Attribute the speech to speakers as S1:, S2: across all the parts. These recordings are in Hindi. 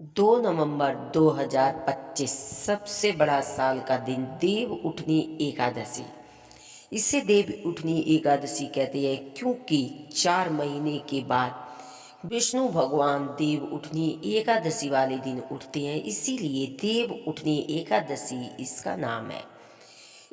S1: 2 नवंबर 2025 सबसे बड़ा साल का दिन देव उठनी एकादशी। इसे देव उठनी एकादशी कहते हैं क्योंकि 4 महीने के बाद विष्णु भगवान देव उठनी एकादशी वाले दिन उठते हैं, इसीलिए देव उठनी एकादशी इसका नाम है।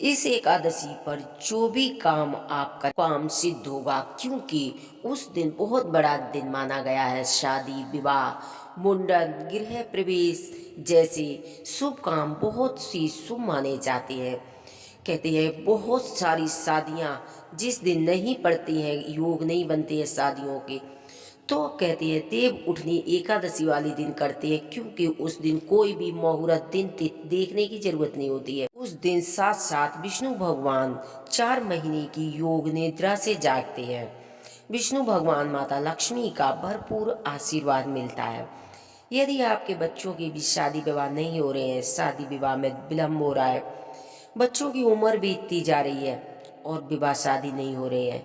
S1: इस एकादशी पर जो भी काम आपका काम सिद्ध होगा, क्योंकि उस दिन बहुत बड़ा दिन माना गया है। शादी विवाह मुंडन गृह प्रवेश जैसे शुभ काम बहुत सी शुभ माने जाते हैं। कहते हैं बहुत सारी शादियां जिस दिन नहीं पड़ती हैं, योग नहीं बनते हैं शादियों के, तो कहते हैं देव उठनी एकादशी वाले दिन करते हैं, क्योंकि उस दिन कोई भी मुहूर्त दिन देखने की जरूरत नहीं होती है। उस दिन साथ साथ विष्णु भगवान 4 महीने की योग निद्रा से जागते हैं। विष्णु भगवान माता लक्ष्मी का भरपूर आशीर्वाद मिलता है। यदि आपके बच्चों की भी शादी विवाह नहीं हो रहे हैं, शादी विवाह में विलम्ब हो रहा है, बच्चों की उम्र बीतती जा रही है और विवाह शादी नहीं हो रहे हैं,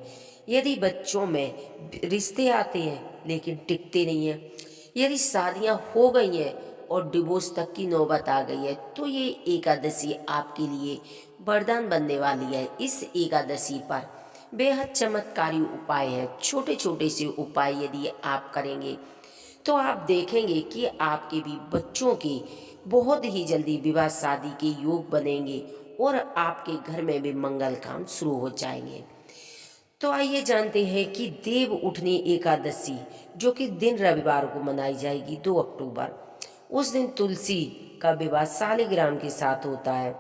S1: यदि बच्चों में रिश्ते आते हैं लेकिन टिकते नहीं हैं, यदि शादियां हो गई हैं और डिवोर्स तक की नौबत आ गई है, तो ये एकादशी आपके लिए वरदान बनने वाली है। इस एकादशी पर बेहद चमत्कारी उपाय हैं। छोटे छोटे से उपाय यदि आप करेंगे तो आप देखेंगे कि आपके भी बच्चों के बहुत ही जल्दी विवाह शादी के योग बनेंगे और आपके घर में भी मंगल काम शुरू हो जाएंगे। तो आइए जानते हैं कि देव उठनी एकादशी जो कि दिन रविवार को मनाई जाएगी 2 अक्टूबर। उस दिन तुलसी का विवाह शालिग्राम के साथ होता है।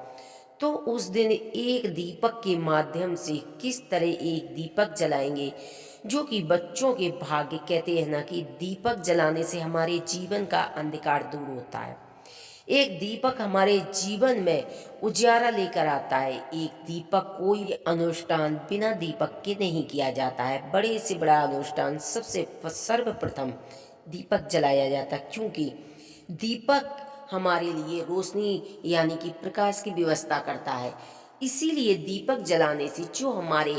S1: तो उस दिन एक दीपक के माध्यम से किस तरह एक दीपक जलाएंगे, जो कि बच्चों के भाग्य, कहते हैं ना कि दीपक जलाने से हमारे जीवन का अंधकार दूर होता है। एक दीपक हमारे जीवन में उजाला लेकर आता है। एक दीपक कोई अनुष्ठान बिना दीपक के नहीं किया जाता है। बड़े से बड़ा अनुष्ठान सबसे सर्वप्रथम दीपक जलाया जाता है, क्योंकि दीपक हमारे लिए रोशनी यानी कि प्रकाश की व्यवस्था करता है। इसीलिए दीपक जलाने से जो हमारे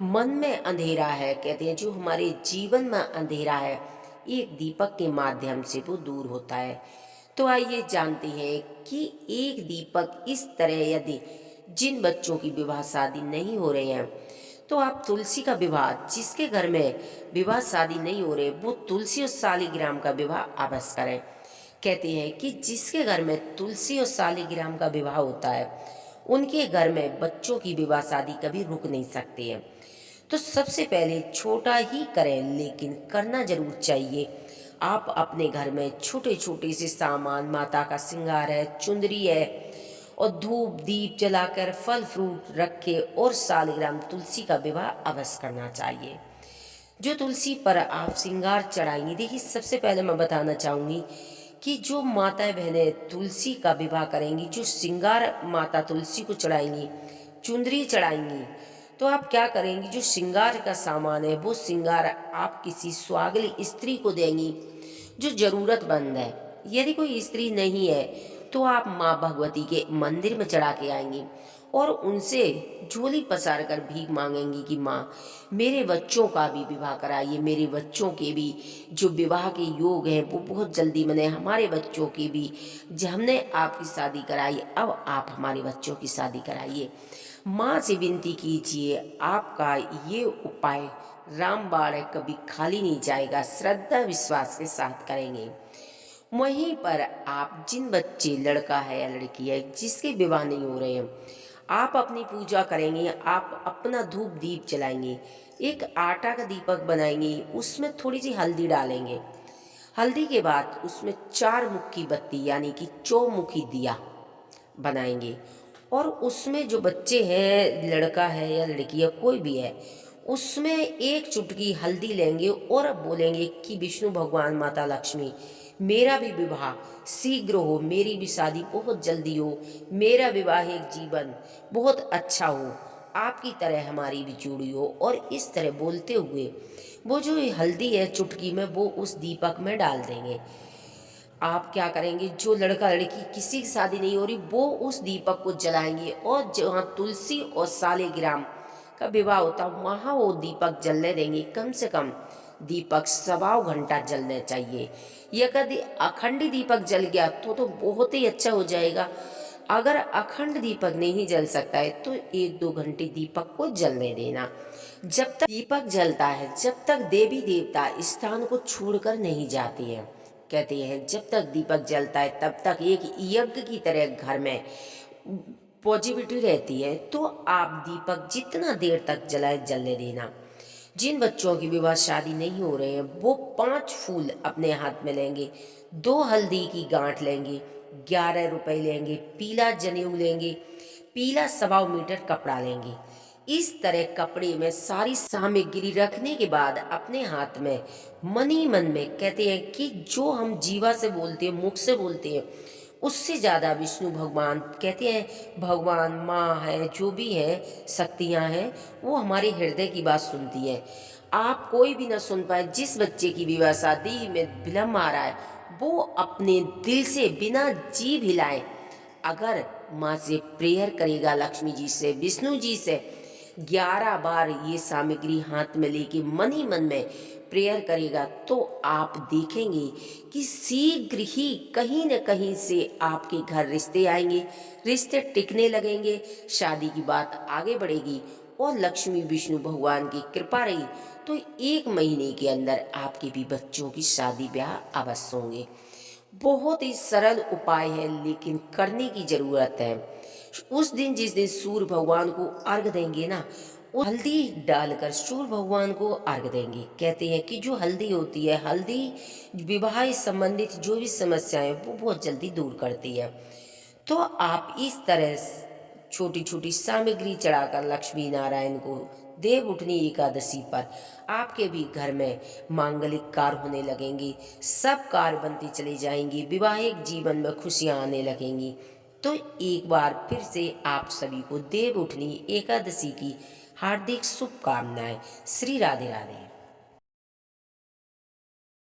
S1: मन में अंधेरा है, कहते हैं जो हमारे जीवन में अंधेरा है, एक दीपक के माध्यम से वो दूर होता है। तो आइए जानते हैं कि एक दीपक इस तरह, यदि जिन बच्चों की विवाह शादी नहीं हो रहे हैं, तो आप तुलसी का विवाह, जिसके घर में विवाह शादी नहीं हो रहे, वो तुलसी और शालिग्राम का विवाह अवश्य करें। कहते हैं कि जिसके घर में तुलसी और शालिग्राम का विवाह होता है, उनके घर में बच्चों की विवाह शादी कभी रुक नहीं सकती है। तो सबसे पहले छोटा ही करें, लेकिन करना जरूर चाहिए। आप अपने घर में छोटे छोटे से सामान, माता का श्रृंगार है, चुंदरी है, और धूप दीप जलाकर फल फ्रूट रखे और शालिग्राम तुलसी का विवाह अवश्य करना चाहिए। जो तुलसी पर आप श्रृंगार चढ़ाएंगी, देखिए सबसे पहले मैं बताना चाहूँगी कि जो माताएं बहनें तुलसी का विवाह करेंगी, जो श्रृंगार माता तुलसी को चढ़ाएंगी, चुंदरी चढ़ाएंगी, तो आप क्या करेंगी, जो श्रृंगार का सामान है वो श्रृंगार आप किसी सुहागली स्त्री को देंगी जो जरूरतमंद है। यदि कोई स्त्री नहीं है तो आप माँ भगवती के मंदिर में चढ़ा के आएंगी और उनसे झोली पसार कर भीख मांगेंगी कि माँ मेरे बच्चों का भी विवाह कराइए, मेरे बच्चों के भी जो विवाह के योग हैं वो बहुत जल्दी बने, हमारे बच्चों की भी, जो हमने आपकी शादी कराई अब आप हमारे बच्चों की शादी कराइए। माँ से विनती कीजिए, आपका ये उपाय रामबाण कभी खाली नहीं जाएगा। श्रद्धा विश्वास के साथ करेंगे। वहीं पर आप जिन बच्चे, लड़का है या लड़की है, जिसके विवाह नहीं हो रहे हैं, आप अपनी पूजा करेंगे, आप अपना धूप दीप जलाएंगे, एक आटा का दीपक बनाएंगे, उसमें थोड़ी सी हल्दी डालेंगे। हल्दी के बाद उसमें 4 मुखी बत्ती यानी कि चौमुखी दिया बनाएंगे, और उसमें जो बच्चे हैं, लड़का है या लड़की है कोई भी है, उसमें एक चुटकी हल्दी लेंगे और बोलेंगे कि विष्णु भगवान माता लक्ष्मी मेरा भी विवाह शीघ्र हो, मेरी भी शादी बहुत जल्दी हो, मेरा वैवाहिक जीवन बहुत अच्छा हो, आपकी तरह हमारी भी जोड़ी हो। और इस तरह बोलते हुए वो जो हल्दी है चुटकी में वो उस दीपक में डाल देंगे। आप क्या करेंगे, जो लड़का लड़की किसी की शादी नहीं हो रही वो उस दीपक को जलाएंगे, और जहाँ तुलसी और शालिग्राम का विवाह होता वहाँ वो दीपक जलने देंगे। कम से कम दीपक सवा घंटा जलना चाहिए। यदि अखंड दीपक जल गया तो बहुत ही अच्छा हो जाएगा। अगर अखंड दीपक नहीं जल सकता है तो 1-2 घंटे दीपक को जलने देना। जब तक दीपक जलता है, जब तक देवी देवता स्थान को छोड़कर नहीं जाते हैं। कहते हैं जब तक दीपक जलता है तब तक एक यज्ञ की तरह घर में पॉजिटिविटी रहती है। तो आप दीपक जितना देर तक जलाए जलने देना। जिन बच्चों की विवाह शादी नहीं हो रहे हैं वो 5 फूल अपने हाथ में लेंगे, 2 हल्दी की गांठ लेंगे, 11 रुपए लेंगे, पीला जनेऊ लेंगे, पीला 1.25 मीटर कपड़ा लेंगे। इस तरह कपड़े में सारी सामग्री रखने के बाद अपने हाथ में मन ही मन में कहते हैं कि जो हम जीवा से बोलते हैं, मुख से बोलते हैं, उससे ज़्यादा विष्णु भगवान कहते हैं, भगवान माँ है, जो भी है शक्तियाँ हैं, वो हमारे हृदय की बात सुनती है। आप कोई भी ना सुन पाए, जिस बच्चे की विवाह शादी में विलम्ब आ रहा है वो अपने दिल से बिना जीभ हिलाए अगर माँ से प्रेयर करेगा, लक्ष्मी जी से, विष्णु जी से 11 बार ये सामग्री हाथ में लेके मन ही मन में प्रेयर करेगा तो आप देखेंगे कि शीघ्र ही कहीं न कहीं से आपके घर रिश्ते आएंगे, रिश्ते टिकने लगेंगे, शादी की बात आगे बढ़ेगी और लक्ष्मी विष्णु भगवान की कृपा रही तो 1 महीने के अंदर आपके भी बच्चों की शादी ब्याह अवश्य होंगे। बहुत ही सरल उपाय है लेकिन करने की जरूरत है। उस दिन जिस दिन सूर्य भगवान को अर्घ देंगे ना, वो हल्दी डालकर सूर्य भगवान को अर्घ देंगे। कहते हैं कि जो हल्दी होती है, हल्दी विवाह संबंधित जो भी समस्याएं वो बहुत जल्दी दूर करती है। तो आप इस तरह छोटी छोटी सामग्री चढ़ाकर लक्ष्मी नारायण को देव उठनी एकादशी पर आपके भी घर में मांगलिक कार्य होने लगेंगे, सब कार्य बनते चले जाएंगे, विवाहिक जीवन में खुशियां आने लगेंगी। तो एक बार फिर से आप सभी को देव उठनी एकादशी की हार्दिक शुभकामनाएं। श्री राधे राधे।